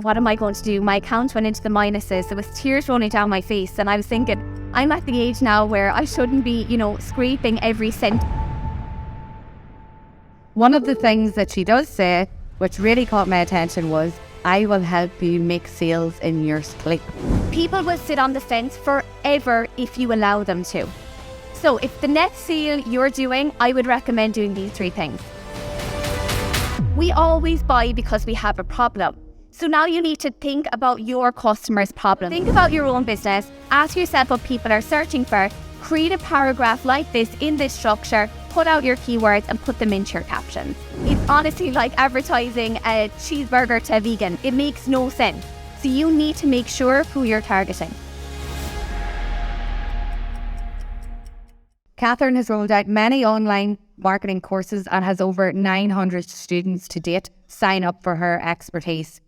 what am I going to do? My account went into the minuses. There was tears rolling down my face. And I was thinking, I'm at the age now where I shouldn't be, scraping every cent. One of the things that she does say, which really caught my attention, was, I will help you make sales in your sleep. People will sit on the fence forever if you allow them to. So if the next sale you're doing, I would recommend doing these 3 things. We always buy because we have a problem. So now you need to think about your customer's problem. Think about your own business, ask yourself what people are searching for, create a paragraph like this in this structure, put out your keywords and put them into your captions. It's honestly like advertising a cheeseburger to a vegan. It makes no sense. So you need to make sure who you're targeting. Catherine has rolled out many online marketing courses and has over 900 students to date sign up for her expertise.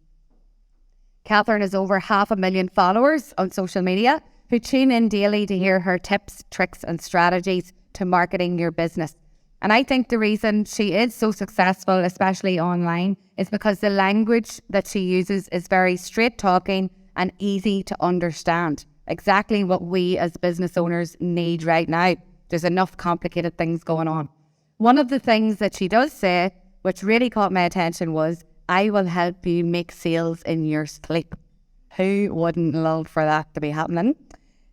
Catherine has over 500,000 followers on social media who tune in daily to hear her tips, tricks and strategies to marketing your business. And I think the reason she is so successful, especially online, is because the language that she uses is very straight talking and easy to understand. Exactly what we as business owners need right now. There's enough complicated things going on. One of the things that she does say, which really caught my attention, was, I will help you make sales in your sleep. Who wouldn't love for that to be happening?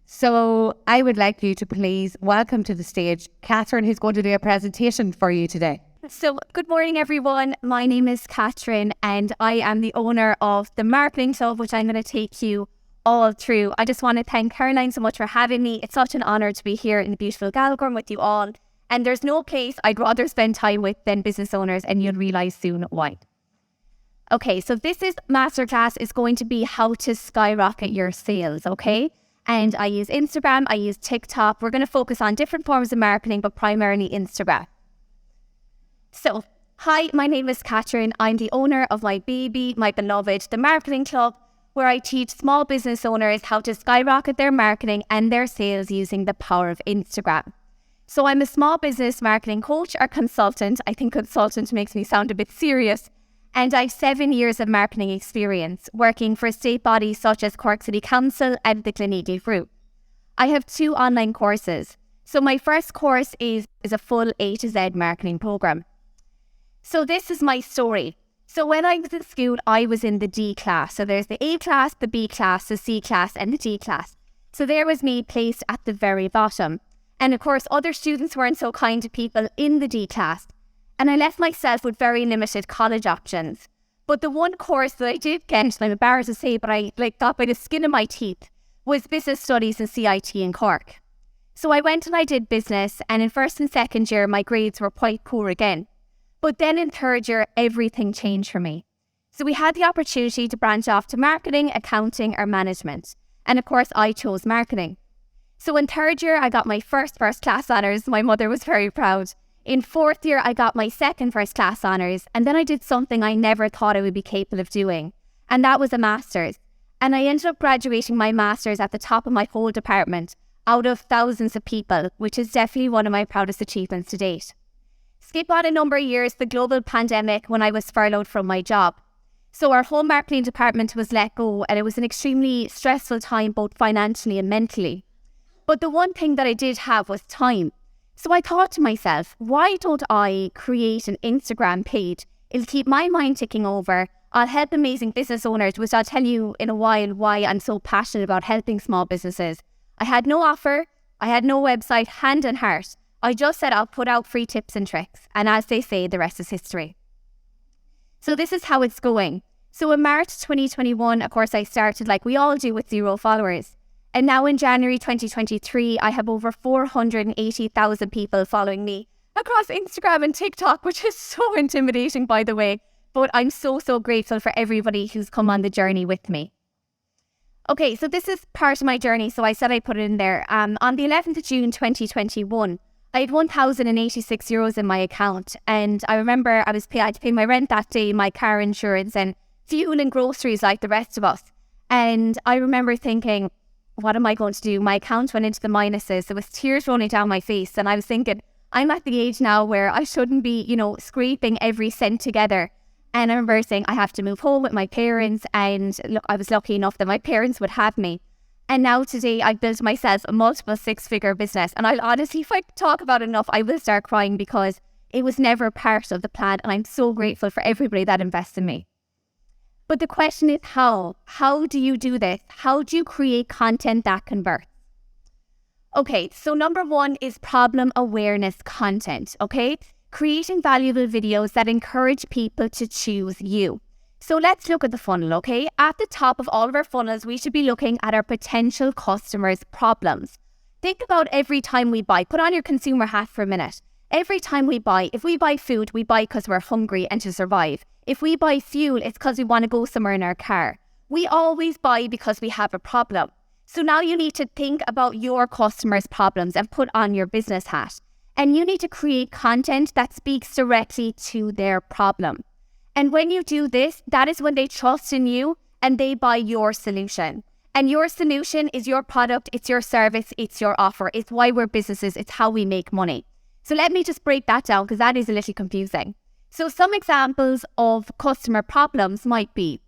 So I would like you to please welcome to the stage Catherine, who's going to do a presentation for you today. So good morning, everyone. My name is Catherine and I am the owner of the Marketing Club, which I'm going to take you all through. I just want to thank Caroline so much for having me. It's such an honour to be here in the beautiful Galgorm with you all. And there's no place I'd rather spend time with than business owners, and you'll realise soon why. Okay, so this masterclass is going to be how to skyrocket your sales, okay? And I use Instagram, I use TikTok. We're going to focus on different forms of marketing, but primarily Instagram. So, hi, my name is Catherine. I'm the owner of my baby, my beloved, the Marketing Club, where I teach small business owners how to skyrocket their marketing and their sales using the power of Instagram. So I'm a small business marketing coach or consultant. I think consultant makes me sound a bit serious. And I have 7 years of marketing experience working for state bodies such as Cork City Council and the Gleneagle Group. I have 2 online courses. So my first course is a full A to Z marketing program. So this is my story. So when I was in school, I was in the D class. So there's the A class, the B class, the C class and the D class. So there was me placed at the very bottom. And of course, other students weren't so kind to people in the D class. And I left myself with very limited college options. But the one course that I did get, and I'm embarrassed to say, but I got by the skin of my teeth, was Business Studies and CIT in Cork. So I went and I did business, and in first and second year, my grades were quite poor again. But then in third year, everything changed for me. So we had the opportunity to branch off to marketing, accounting, or management. And of course, I chose marketing. So in third year, I got my first class honours. My mother was very proud. In fourth year, I got my second first class honours, and then I did something I never thought I would be capable of doing, and that was a master's. And I ended up graduating my master's at the top of my whole department, out of thousands of people, which is definitely one of my proudest achievements to date. Skip on a number of years, the global pandemic, when I was furloughed from my job. So our whole marketing department was let go, and it was an extremely stressful time, both financially and mentally. But the one thing that I did have was time. So I thought to myself, why don't I create an Instagram page? It'll keep my mind ticking over. I'll help amazing business owners, which I'll tell you in a while why I'm so passionate about helping small businesses. I had no offer. I had no website, hand and heart. I just said I'll put out free tips and tricks. And as they say, the rest is history. So this is how it's going. So in March 2021, of course, I started like we all do with 0 followers. And now in January 2023, I have over 480,000 people following me across Instagram and TikTok, which is so intimidating, by the way. But I'm so grateful for everybody who's come on the journey with me. Okay, so this is part of my journey. So I said I put it in there. On the 11th of June 2021, I had €1,086 in my account. And I remember I had to pay my rent that day, my car insurance and fuel and groceries like the rest of us. And I remember thinking, what am I going to do? My account went into the minuses. There was tears rolling down my face. And I was thinking, I'm at the age now where I shouldn't be, scraping every cent together. And I remember saying I have to move home with my parents, and look, I was lucky enough that my parents would have me. And now today I've built myself a multiple six-figure business. And I'll honestly, if I talk about it enough, I will start crying because it was never part of the plan. And I'm so grateful for everybody that invests in me. But the question is how? How do you do this? How do you create content that converts? Okay, so number one is problem awareness content, okay? Creating valuable videos that encourage people to choose you. So let's look at the funnel, okay? At the top of all of our funnels, we should be looking at our potential customers' problems. Think about every time we buy. Put on your consumer hat for a minute. Every time we buy, if we buy food, we buy because we're hungry and to survive. If we buy fuel, it's because we want to go somewhere in our car. We always buy because we have a problem. So now you need to think about your customers' problems and put on your business hat. And you need to create content that speaks directly to their problem. And when you do this, that is when they trust in you and they buy your solution. And your solution is your product, it's your service, it's your offer. It's why we're businesses, it's how we make money. So let me just break that down because that is a little confusing. So some examples of customer problems might be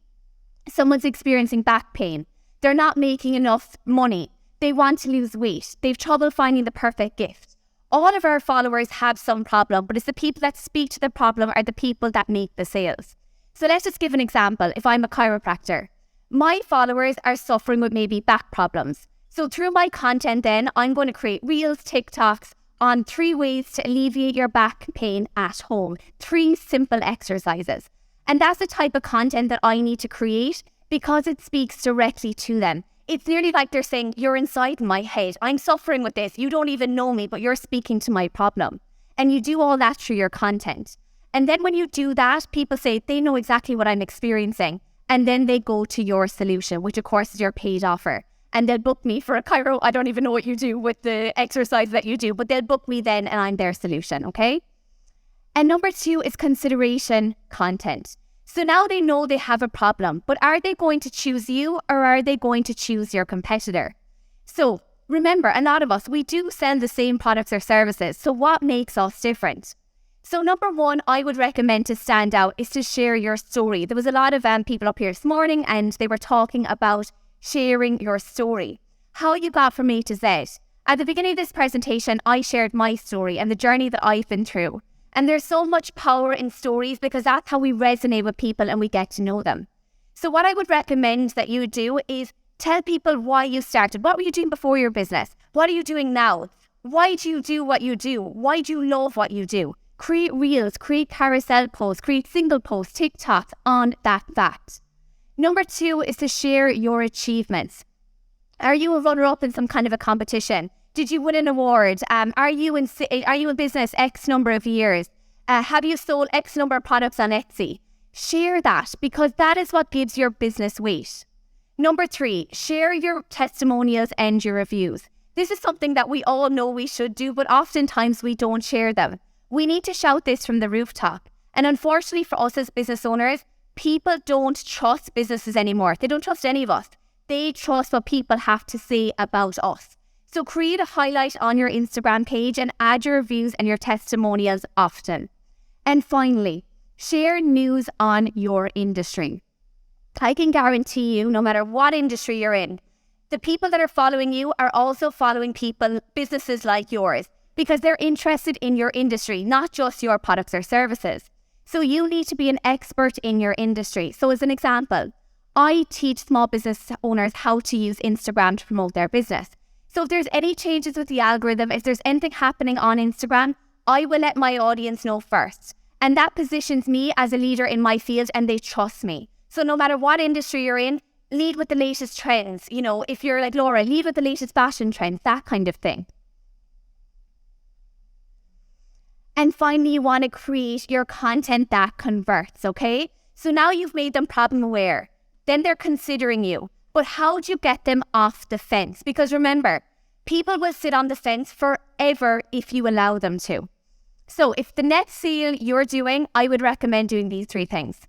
someone's experiencing back pain. They're not making enough money. They want to lose weight. They've trouble finding the perfect gift. All of our followers have some problem, but it's the people that speak to the problem are the people that make the sales. So let's just give an example. If I'm a chiropractor, my followers are suffering with maybe back problems. So through my content then, I'm going to create reels, TikToks on 3 ways to alleviate your back pain at home. 3 simple exercises. And that's the type of content that I need to create because it speaks directly to them. It's nearly like they're saying, you're inside my head. I'm suffering with this. You don't even know me, but you're speaking to my problem. And you do all that through your content. And then when you do that, people say they know exactly what I'm experiencing. And then they go to your solution, which of course is your paid offer. And they'll book me for a chiro. I don't even know what you do with the exercise that you do, but they'll book me then and I'm their solution, okay? And number 2 is consideration content. So now they know they have a problem, but are they going to choose you or are they going to choose your competitor? So remember, a lot of us, we do sell the same products or services. So what makes us different? So number 1, I would recommend to stand out is to share your story. There was a lot of people up here this morning and they were talking about sharing your story, how you got from A to Z. At the beginning of this presentation, I shared my story and the journey that I've been through. And there's so much power in stories because that's how we resonate with people and we get to know them. So what I would recommend that you do is tell people why you started. What were you doing before your business? What are you doing now? Why do you do what you do? Why do you love what you do? Create reels, create carousel posts, create single posts, TikToks on that fact. Number 2 is to share your achievements. Are you a runner-up in some kind of a competition? Did you win an award? Are you in business X number of years? Have you sold X number of products on Etsy? Share that because that is what gives your business weight. Number 3, share your testimonials and your reviews. This is something that we all know we should do, but oftentimes we don't share them. We need to shout this from the rooftop. And unfortunately for us as business owners, people don't trust businesses anymore. They don't trust any of us. They trust what people have to say about us. So create a highlight on your Instagram page and add your reviews and your testimonials often. And finally, share news on your industry. I can guarantee you, no matter what industry you're in, the people that are following you are also following businesses like yours because they're interested in your industry, not just your products or services. So you need to be an expert in your industry. So as an example, I teach small business owners how to use Instagram to promote their business. So if there's any changes with the algorithm, if there's anything happening on Instagram, I will let my audience know first. And that positions me as a leader in my field and they trust me. So no matter what industry you're in, lead with the latest trends. You know, if you're like Laura, lead with the latest fashion trends, that kind of thing. And finally, you want to create your content that converts, okay? So now you've made them problem aware. Then they're considering you. But how do you get them off the fence? Because remember, people will sit on the fence forever if you allow them to. So if the next sale you're doing, I would recommend doing these 3 things.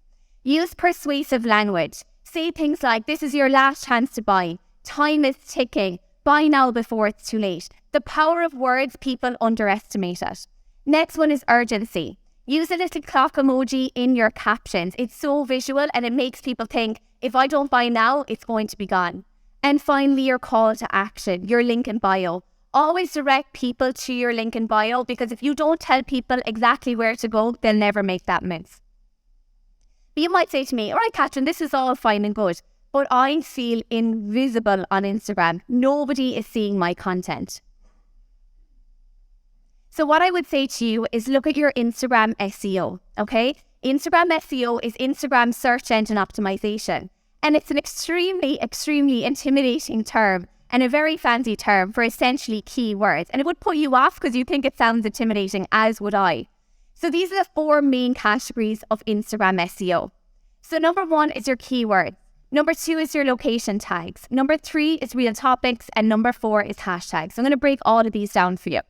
Use persuasive language. Say things like, this is your last chance to buy. Time is ticking. Buy now before it's too late. The power of words, people underestimate it. Next one is urgency. Use a little clock emoji in your captions. It's so visual and it makes people think, if I don't buy now, it's going to be gone. And finally, your call to action, your link in bio. Always direct people to your link in bio, because if you don't tell people exactly where to go, they'll never make that move. But you might say to me, all right, Catherine, this is all fine and good, but I feel invisible on Instagram. Nobody is seeing my content. So what I would say to you is look at your Instagram SEO, okay? Instagram SEO is Instagram search engine optimization. And it's an extremely intimidating term and a very fancy term for essentially keywords. And it would put you off because you think it sounds intimidating, as would I. So these are the 4 main categories of Instagram SEO. So number 1 is your keyword. Number 2 is your location tags. Number 3 is real topics. And number 4 is hashtags. So I'm going to break all of these down for you.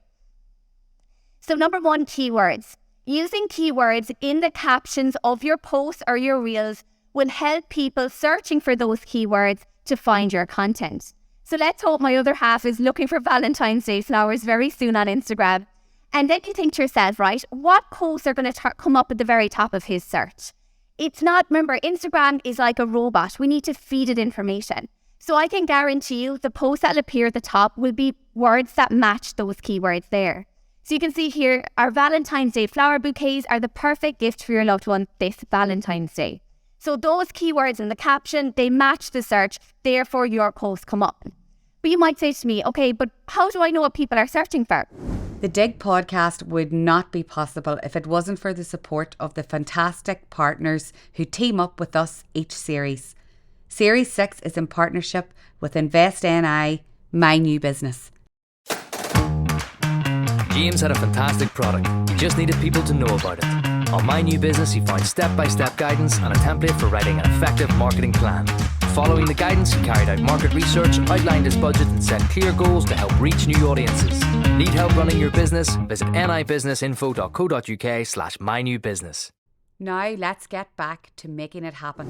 So number 1, keywords. Using keywords in the captions of your posts or your reels will help people searching for those keywords to find your content. So let's hope my other half is looking for Valentine's Day flowers very soon on Instagram. And then you think to yourself, right, what posts are going to come up at the very top of his search? It's not, remember, Instagram is like a robot. We need to feed it information. So I can guarantee you the posts that will appear at the top will be words that match those keywords there. So you can see here, our Valentine's Day flower bouquets are the perfect gift for your loved one this Valentine's Day. So those keywords in the caption, they match the search, therefore your posts come up. But you might say to me, okay, but how do I know what people are searching for? The Digg podcast would not be possible if it wasn't for the support of the fantastic partners who team up with us each series. Series 6 is in partnership with InvestNI, my new business. James had a fantastic product. He just needed people to know about it. On My New Business, you find step-by-step guidance and a template for writing an effective marketing plan. Following the guidance, he carried out market research, outlined his budget and set clear goals to help reach new audiences. Need help running your business? Visit nibusinessinfo.co.uk/mynewbusiness. Now let's get back to making it happen.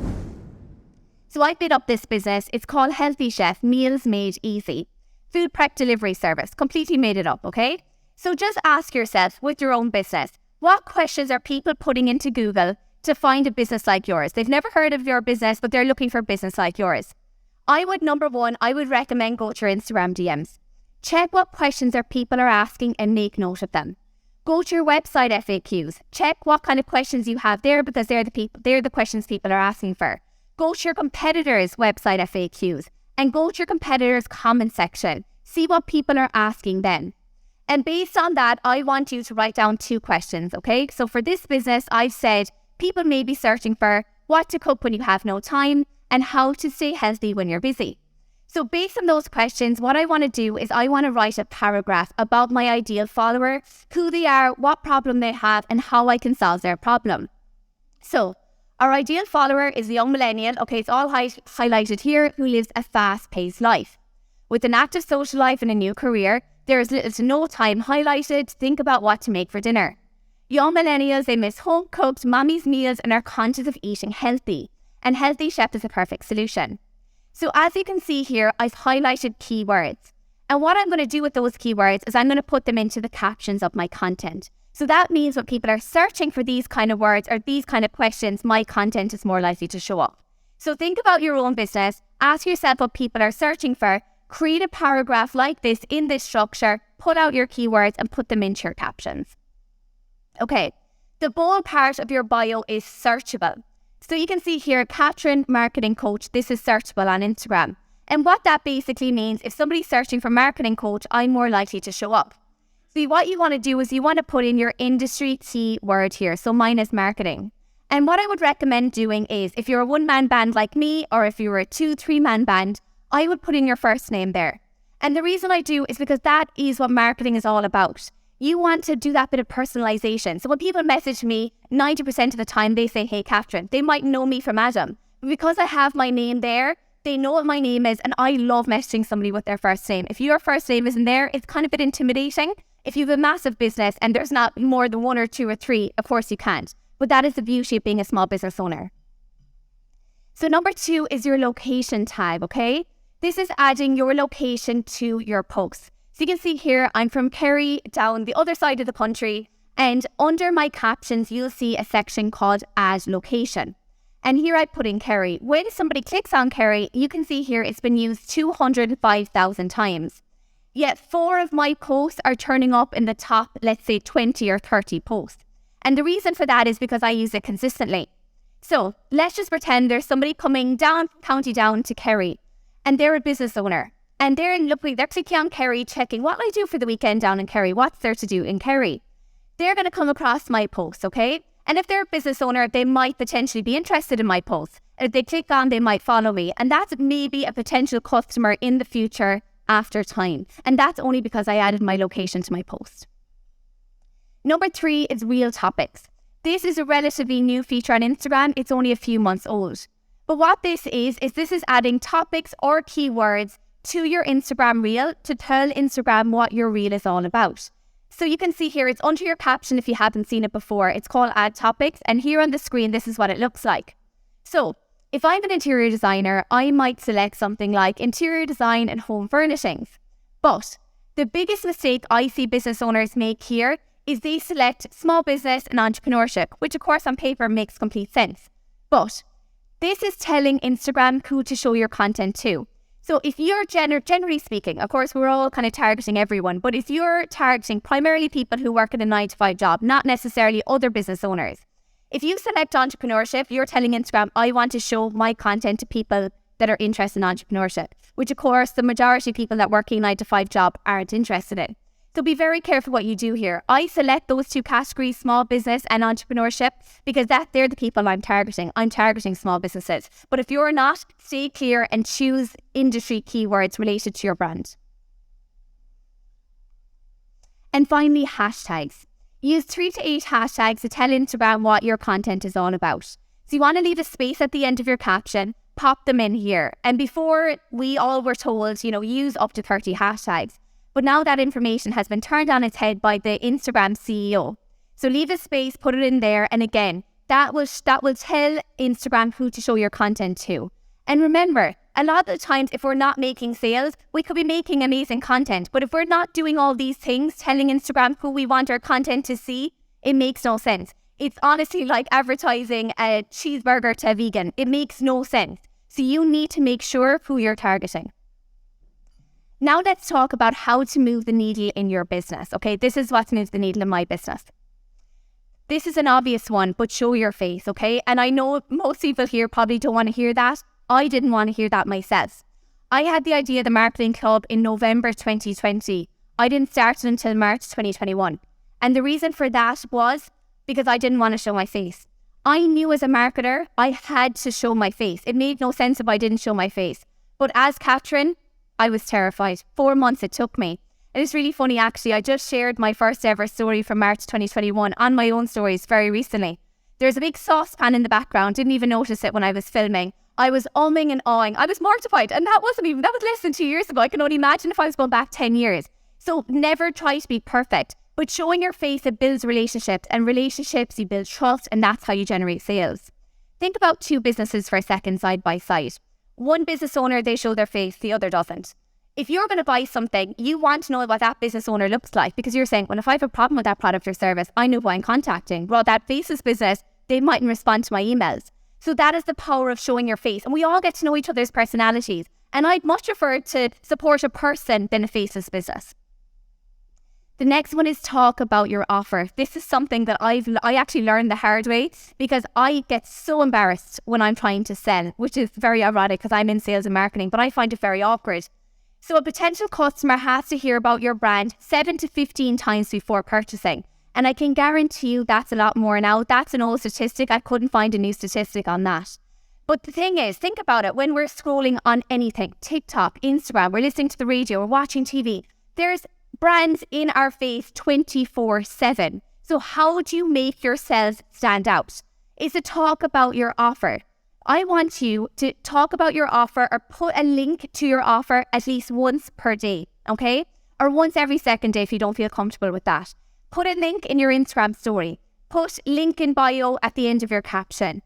So I built up this business. It's called Healthy Chef Meals Made Easy. Food prep delivery service. Completely made it up, okay? So just ask yourself with your own business, what questions are people putting into Google to find a business like yours? They've never heard of your business, but they're looking for a business like yours. Number 1, I would recommend go to your Instagram DMs. Check what questions people are asking and make note of them. Go to your website FAQs. Check what kind of questions you have there, because they're the questions people are asking for. Go to your competitors' website FAQs and go to your competitors' comment section. See what people are asking then. And based on that, I want you to write down 2 questions, okay? So for this business, I've said people may be searching for what to cook when you have no time and how to stay healthy when you're busy. So based on those questions, what I want to do is I want to write a paragraph about my ideal follower, who they are, what problem they have, and how I can solve their problem. So our ideal follower is the young millennial, okay, it's all highlighted here, who lives a fast-paced life. With an active social life and a new career, there is little to no time highlighted to think about what to make for dinner. Young millennials, they miss home-cooked mommy's meals and are conscious of eating healthy. And Healthy Chef is a perfect solution. So as you can see here, I've highlighted keywords. And what I'm going to do with those keywords is I'm going to put them into the captions of my content. So that means when people are searching for these kind of words or these kind of questions, my content is more likely to show up. So think about your own business, ask yourself what people are searching for, create a paragraph like this in this structure, put out your keywords and put them into your captions. Okay, the bold part of your bio is searchable. So you can see here, Catherine, marketing coach, this is searchable on Instagram. And what that basically means, if somebody's searching for marketing coach, I'm more likely to show up. So what you want to do is you want to put in your industry key word here. So mine is marketing. And what I would recommend doing is, if you're a one-man band like me, or if you were a 2-3-man band, I would put in your first name there. And the reason I do is because that is what marketing is all about. You want to do that bit of personalization. So when people message me, 90% of the time they say, hey, Catherine, they might know me from Adam. But because I have my name there, they know what my name is. And I love messaging somebody with their first name. If your first name isn't there, it's kind of a bit intimidating. If you have a massive business and there's not more than 1 or 2 or 3, of course you can't. But that is the beauty of being a small business owner. So number 2 is your location tag, okay? This is adding your location to your posts. So you can see here, I'm from Kerry, down the other side of the country, And under my captions, you'll see a section called Add Location. And here I put in Kerry. When somebody clicks on Kerry, you can see here it's been used 205,000 times. Yet 4 of my posts are turning up in the top, let's say 20 or 30 posts. And the reason for that is because I use it consistently. So let's just pretend there's somebody coming down from County Down to Kerry, and they're a business owner. And they're clicking on Kerry, checking what will I do for the weekend down in Kerry? What's there to do in Kerry? They're going to come across my post, okay? And if they're a business owner, they might potentially be interested in my post. If they click on, they might follow me. And that's maybe a potential customer in the future after time. And that's only because I added my location to my post. Number 3 is Reel Topics. This is a relatively new feature on Instagram. It's only a few months old. But what this is this is adding topics or keywords to your Instagram reel to tell Instagram what your reel is all about. So you can see here, it's under your caption if you haven't seen it before. It's called Add Topics. And here on the screen, this is what it looks like. So if I'm an interior designer, I might select something like interior design and home furnishings. But the biggest mistake I see business owners make here is they select small business and entrepreneurship, which of course on paper makes complete sense. But this is telling Instagram who to show your content to. So if you're generally speaking, of course, we're all kind of targeting everyone, but if you're targeting primarily people who work in a 9-to-5 job, not necessarily other business owners. If you select entrepreneurship, you're telling Instagram, I want to show my content to people that are interested in entrepreneurship, which of course, the majority of people that work in a 9-to-5 job aren't interested in. So be very careful what you do here. I select those 2 categories, small business and entrepreneurship, because they're the people I'm targeting. I'm targeting small businesses. But if you're not, stay clear and choose industry keywords related to your brand. And finally, hashtags. Use 3 to 8 hashtags to tell Instagram what your content is all about. So you want to leave a space at the end of your caption, pop them in here. And before, we all were told, use up to 30 hashtags. But now that information has been turned on its head by the Instagram CEO. So leave a space, put it in there. And again, that will tell Instagram who to show your content to. And remember, a lot of the times, if we're not making sales, we could be making amazing content. But if we're not doing all these things, telling Instagram who we want our content to see, it makes no sense. It's honestly like advertising a cheeseburger to a vegan. It makes no sense. So you need to make sure who you're targeting. Now let's talk about how to move the needle in your business. Okay, this is what moves the needle in my business. This is an obvious one, but show your face, okay? And I know most people here probably don't want to hear that. I didn't want to hear that myself. I had the idea of the marketing club in November 2020. I didn't start it until March 2021. And the reason for that was because I didn't want to show my face. I knew as a marketer, I had to show my face. It made no sense if I didn't show my face. But as Catherine, I was terrified. 4 months it took me. And it's really funny actually, I just shared my first ever story from March 2021 on my own stories very recently. There's a big saucepan in the background, didn't even notice it when I was filming. I was umming and ahhing. I was mortified, and that was less than 2 years ago. I can only imagine if I was going back 10 years. So never try to be perfect, but showing your face, it builds relationships, and relationships, you build trust, and that's how you generate sales. Think about 2 businesses for a second side by side. One business owner, they show their face, the other doesn't. If you're going to buy something, you want to know what that business owner looks like, because you're saying, well, if I have a problem with that product or service, I know who I'm contacting. Well, that faceless business, they mightn't respond to my emails. So that is the power of showing your face. And we all get to know each other's personalities. And I'd much prefer to support a person than a faceless business. The next one is talk about your offer. This is something that I actually learned the hard way, because I get so embarrassed when I'm trying to sell, which is very ironic because I'm in sales and marketing, but I find it very awkward. So a potential customer has to hear about your brand 7 to 15 times before purchasing. And I can guarantee you that's a lot more now. That's an old statistic. I couldn't find a new statistic on that. But the thing is, think about it. When we're scrolling on anything, TikTok, Instagram, we're listening to the radio, we're watching TV, there's brands in our face 24/7. So how do you make yourselves stand out? Is to talk about your offer. I want you to talk about your offer or put a link to your offer at least once per day, okay? Or once every second day if you don't feel comfortable with that. Put a link in your Instagram story. Put link in bio at the end of your caption.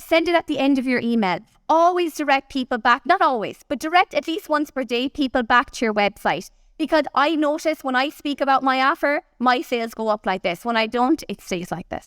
Send it at the end of your email. Always direct people back, not always, but direct at least once per day people back to your website. Because I notice when I speak about my offer, my sales go up like this. When I don't, it stays like this.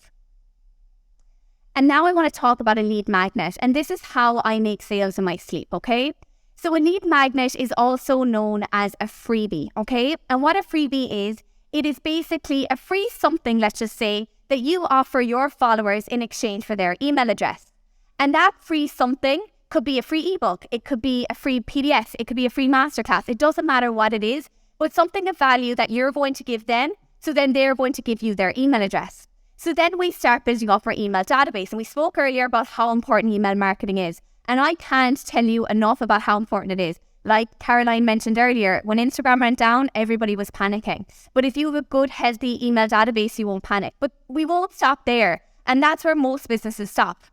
And now I want to talk about a lead magnet. And this is how I make sales in my sleep, okay? So a lead magnet is also known as a freebie, okay? And what a freebie is, it is basically a free something, let's just say, that you offer your followers in exchange for their email address. And that free something could be a free ebook, it could be a free PDF, it could be a free masterclass. It doesn't matter what it is, but something of value that you're going to give them, so then they're going to give you their email address. So then we start building up our email database. And we spoke earlier about how important email marketing is. And I can't tell you enough about how important it is. Like Caroline mentioned earlier, when Instagram went down, everybody was panicking. But if you have a good, healthy email database, you won't panic. But we won't stop there. And that's where most businesses stop.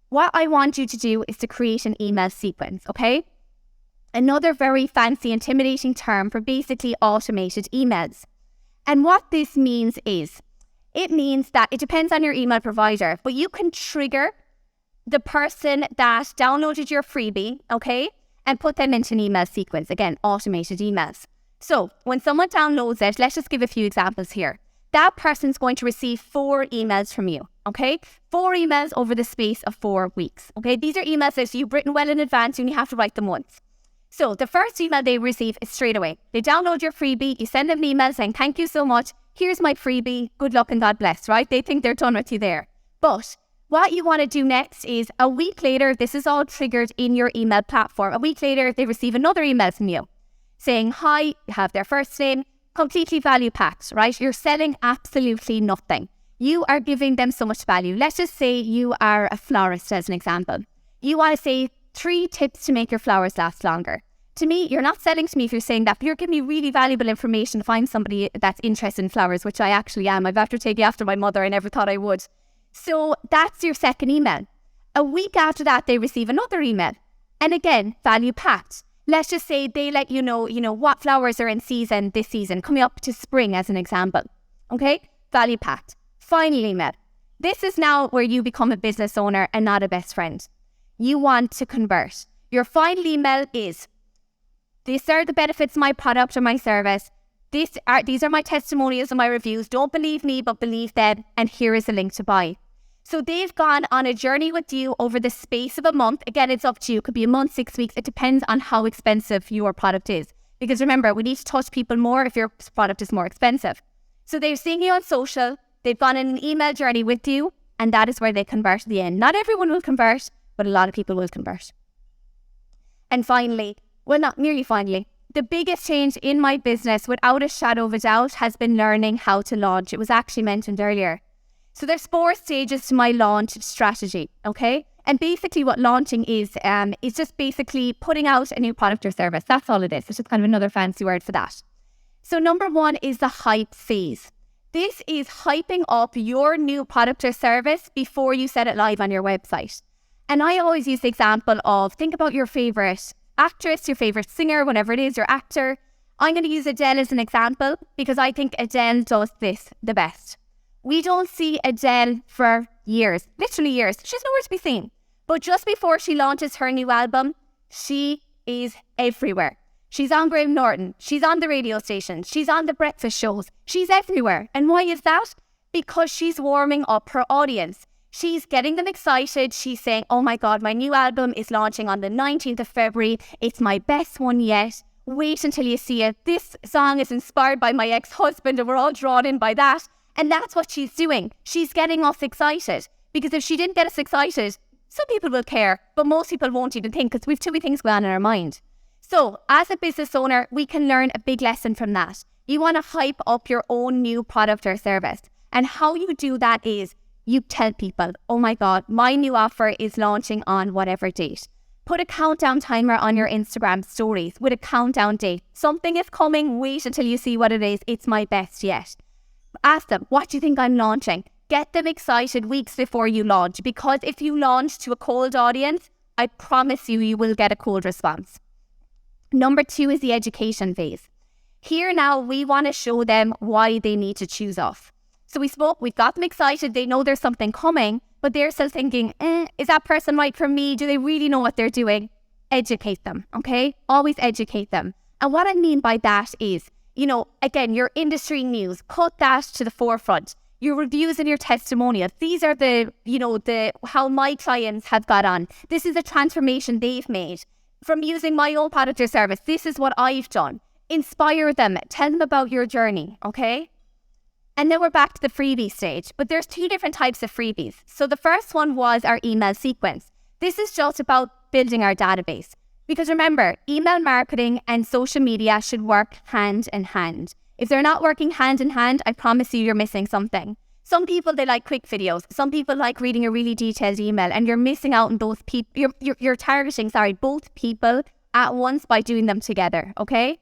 What I want you to do is to create an email sequence, okay? Another very fancy, intimidating term for basically automated emails. And what this means is, it means that it depends on your email provider, but you can trigger the person that downloaded your freebie, okay, and put them into an email sequence. Again, automated emails. So when someone downloads it, let's just give a few examples here. That person's going to receive 4 emails from you, okay? 4 emails over the space of 4 weeks, okay? These are emails that you've written well in advance and you have to write them once. So the first email they receive is straight away. They download your freebie, you send them an email saying, thank you so much. Here's my freebie, good luck and God bless, right? They think they're done with you there. But what you want to do next is a week later, this is all triggered in your email platform. A week later, they receive another email from you saying, hi, you have their first name, completely value packed, right? You're selling absolutely nothing. You are giving them so much value. Let's just say you are a florist as an example. You want to say 3 tips to make your flowers last longer. To me, you're not selling to me if you're saying that, but you're giving me really valuable information if I'm somebody that's interested in flowers, which I actually am. I've after taking after my mother. I never thought I would. So that's your second email. A week after that, they receive another email. And again, value packed. Let's just say they let you know what flowers are in season this season, coming up to spring as an example. Okay? Value packed. Final email. This is now where you become a business owner and not a best friend. You want to convert. Your final email is, these are the benefits of my product or my service. These are my testimonials and my reviews. Don't believe me, but believe them. And here is a link to buy. So they've gone on a journey with you over the space of a month. Again, it's up to you. It could be a month, 6 weeks. It depends on how expensive your product is. Because remember, we need to touch people more if your product is more expensive. So they're seeing you on social. They've gone on an email journey with you. And that is where they convert at the end. Not everyone will convert, but a lot of people will convert. And finally, well, not nearly finally, the biggest change in my business, without a shadow of a doubt, has been learning how to launch. It was actually mentioned earlier. So there's 4 stages to my launch strategy, okay? And basically what launching is just basically putting out a new product or service. That's all it is. It's just kind of another fancy word for that. So number 1 is the hype phase. This is hyping up your new product or service before you set it live on your website. And I always use the example of, think about your favorite actress, your favorite singer, whatever it is, your actor. I'm going to use Adele as an example because I think Adele does this the best. We don't see Adele for years, literally years. She's nowhere to be seen. But just before she launches her new album, she is everywhere. She's on Graham Norton. She's on the radio station. She's on the breakfast shows. She's everywhere. And why is that? Because she's warming up her audience. She's getting them excited. She's saying, oh my God, my new album is launching on the 19th of February. It's my best one yet. Wait until you see it. This song is inspired by my ex-husband and we're all drawn in by that. And that's what she's doing. She's getting us excited. Because if she didn't get us excited, some people will care, but most people won't even think because we've too many things going on in our mind. So as a business owner, we can learn a big lesson from that. You want to hype up your own new product or service. And how you do that is you tell people, oh my God, my new offer is launching on whatever date. Put a countdown timer on your Instagram stories with a countdown date. Something is coming. Wait until you see what it is. It's my best yet. Ask them, what do you think I'm launching? Get them excited weeks before you launch, because if you launch to a cold audience, I promise you, you will get a cold response. Number 2 is the education phase. Here now, we want to show them why they need to choose us. So we've got them excited. They know there's something coming, but they're still thinking, is that person right for me? Do they really know what they're doing? Educate them, okay? Always educate them. And what I mean by that is, again, your industry news, put that to the forefront. Your reviews and your testimonials. These are how my clients have got on. This is a transformation they've made from using my own product or service. This is what I've done. Inspire them. Tell them about your journey, okay? And then we're back to the freebie stage. But there's 2 different types of freebies. So the first one was our email sequence. This is just about building our database. Because remember, email marketing and social media should work hand in hand. If they're not working hand in hand, I promise you're missing something. Some people, they like quick videos. Some people like reading a really detailed email, and you're missing out on both people. You're targeting, both people at once by doing them together, okay?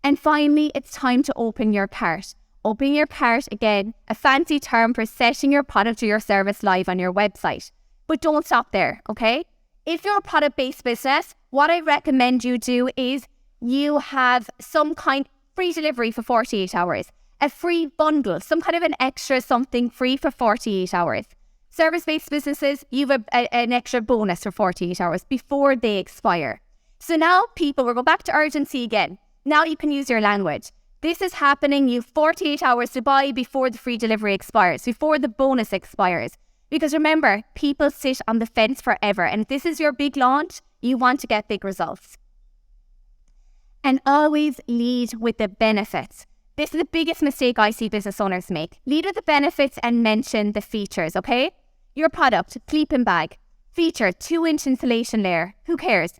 And finally, it's time to open your cart. Opening your cart, again, a fancy term for setting your product or your service live on your website. But don't stop there, okay? If you're a product-based business, what I recommend you do is you have some kind free delivery for 48 hours, a free bundle, some kind of an extra something free for 48 hours. Service-based businesses, you have an extra bonus for 48 hours before they expire. So now we're going back to urgency again. Now you can use your language. This is happening, you have 48 hours to buy before the free delivery expires, before the bonus expires. Because remember, people sit on the fence forever. And if this is your big launch, you want to get big results. And always lead with the benefits. This is the biggest mistake I see business owners make. Lead with the benefits and mention the features, okay? Your product, sleeping bag. Feature, 2-inch insulation layer. Who cares?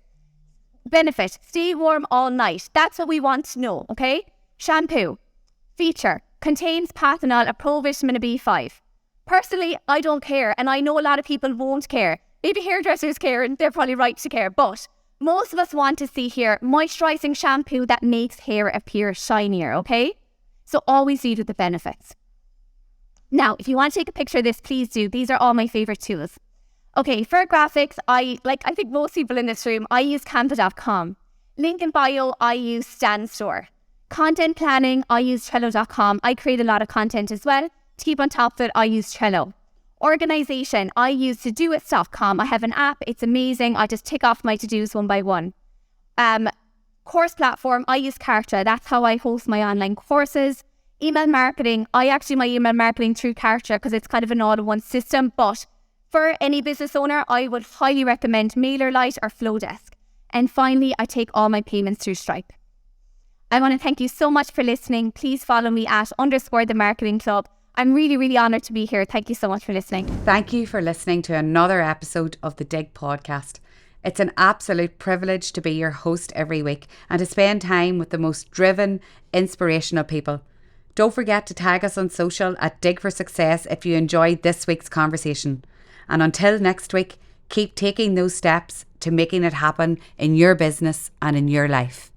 Benefit, stay warm all night. That's what we want to know, okay? Shampoo. Feature, contains Pathanol, a provitamin B5. Personally, I don't care, and I know a lot of people won't care. Maybe hairdressers care, and they're probably right to care, but most of us want to see here moisturising shampoo that makes hair appear shinier, okay? So always lead with the benefits. Now, if you want to take a picture of this, please do. These are all my favourite tools. Okay, for graphics, I think most people in this room, I use canva.com. Link in bio, I use StanStore. Content planning, I use Trello.com. I create a lot of content as well. To keep on top of it, I use Trello. Organization, I use Todoist.com. I have an app, it's amazing. I just tick off my to-dos one by one. Course platform, I use Kartra. That's how I host my online courses. Email marketing, I actually my email marketing through Kartra because it's kind of an all-in-one system. But for any business owner, I would highly recommend MailerLite or Flowdesk. And finally, I take all my payments through Stripe. I want to thank you so much for listening. Please follow me at _the Marketing Club. I'm really, really honoured to be here. Thank you so much for listening. Thank you for listening to another episode of the Digg podcast. It's an absolute privilege to be your host every week and to spend time with the most driven, inspirational people. Don't forget to tag us on social at Digg for Success if you enjoyed this week's conversation. And until next week, keep taking those steps to making it happen in your business and in your life.